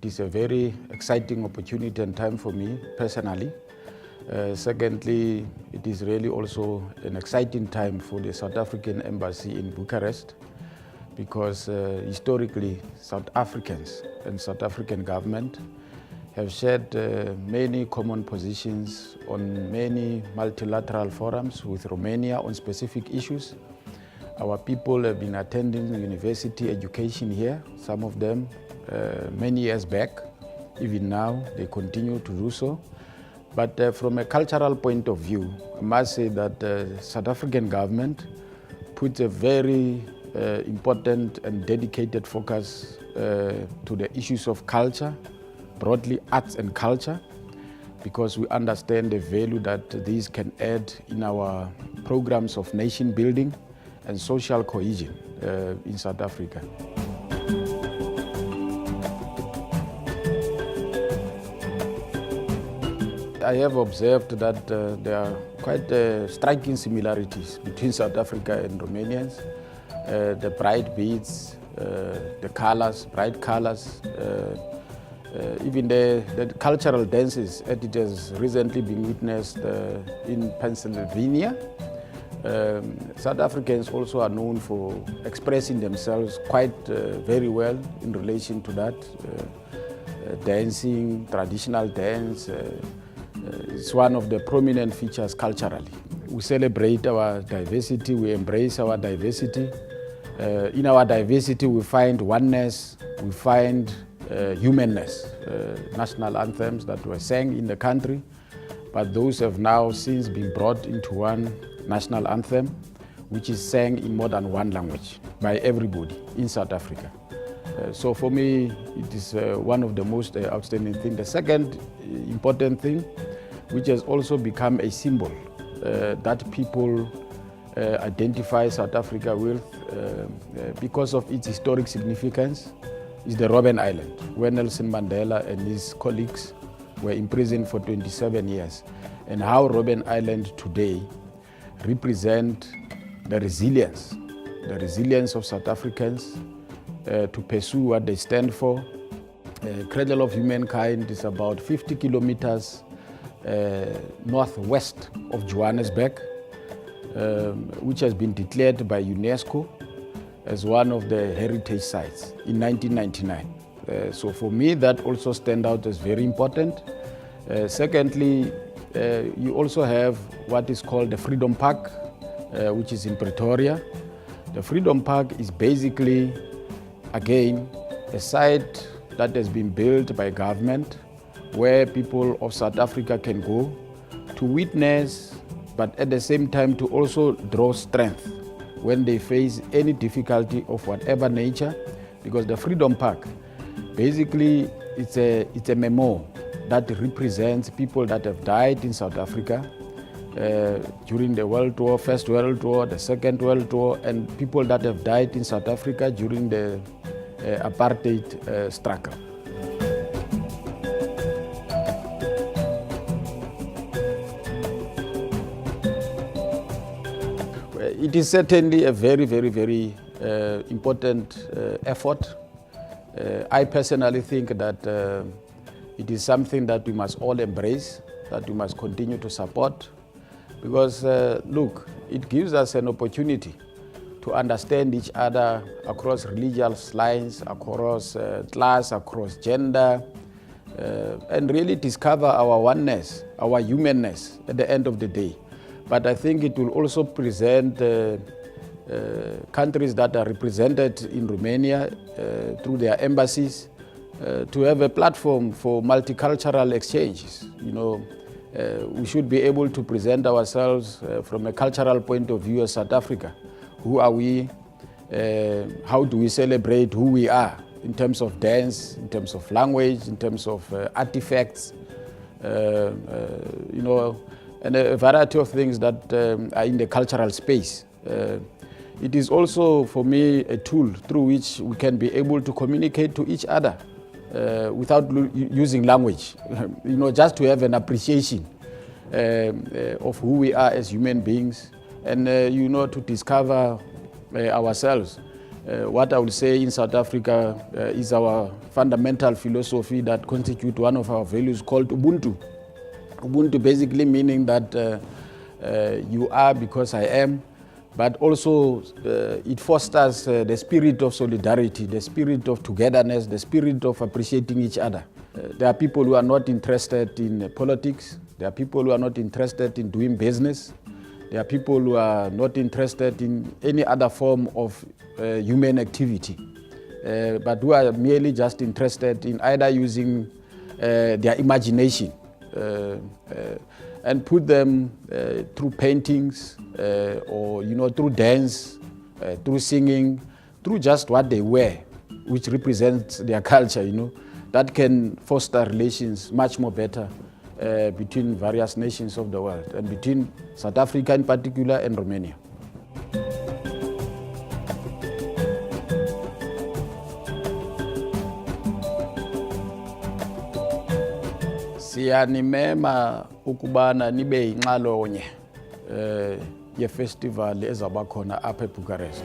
it is a very exciting opportunity and time for me personally. Secondly, it is really also an exciting time for the South African Embassy in Bucharest because historically South Africans and South African government have shared many common positions on many multilateral forums with Romania on specific issues. Our people have been attending university education here, some of them many years back. Even now, they continue to do so. But from a cultural point of view, I must say that the South African government puts a very important and dedicated focus to the issues of culture, broadly arts and culture, because we understand the value that these can add in our programs of nation building and social cohesion in South Africa. I have observed that there are quite striking similarities between South Africa and Romanians. The bright beads, the colors, bright colors, even the cultural dances, as it has recently been witnessed in Pennsylvania. South Africans also are known for expressing themselves quite very well in relation to that. Dancing, traditional dance, is one of the prominent features culturally. We celebrate our diversity, we embrace our diversity. In our diversity we find oneness, we find humanness. National anthems that were sang in the country, but those have now since been brought into one national anthem, which is sang in more than one language by everybody in South Africa. So for me, it is one of the most outstanding things. The second important thing, which has also become a symbol that people identify South Africa with because of its historic significance, is the Robben Island, where Nelson Mandela and his colleagues were imprisoned for 27 years, and how Robben Island today represent the resilience of South Africans to pursue what they stand for. Cradle of Humankind is about 50 kilometers northwest of Johannesburg, which has been declared by UNESCO as one of the heritage sites in 1999. So for me, that also stands out as very important. Secondly, you also have what is called the Freedom Park, which is in Pretoria. The Freedom Park is basically, again, a site that has been built by government where people of South Africa can go to witness, but at the same time to also draw strength when they face any difficulty of whatever nature, because the Freedom Park, basically it's a memorial that represents people that have died in South Africa during the World War, First World War, the Second World War, and people that have died in South Africa during the apartheid struggle. It is certainly a very, very, very important effort. I personally think that it is something that we must all embrace, that we must continue to support, because look, it gives us an opportunity to understand each other across religious lines, across class, across gender, and really discover our oneness, our humanness at the end of the day. But I think it will also present countries that are represented in Romania through their embassies to have a platform for multicultural exchanges. You know, we should be able to present ourselves from a cultural point of view as South Africa. Who are we? How do we celebrate who we are in terms of dance, in terms of language, in terms of artifacts, you know, and a variety of things that are in the cultural space. It is also, for me, a tool through which we can be able to communicate to each other without using language, you know, just to have an appreciation of who we are as human beings, and you know, to discover ourselves What I would say in South Africa is our fundamental philosophy that constitutes one of our values called Ubuntu. Ubuntu basically meaning that you are because I am, but also it fosters the spirit of solidarity, the spirit of togetherness, the spirit of appreciating each other. There are people who are not interested in politics. There are people who are not interested in doing business. There are people who are not interested in any other form of human activity, but who are merely just interested in either using their imagination and put them through paintings or through dance, through singing, through just what they wear, which represents their culture, that can foster relations much more better between various nations of the world and between South Africa in particular and Romania. Siyanimema ukubana nibe inxalonye ye festival ezabakhona apha eBucharest.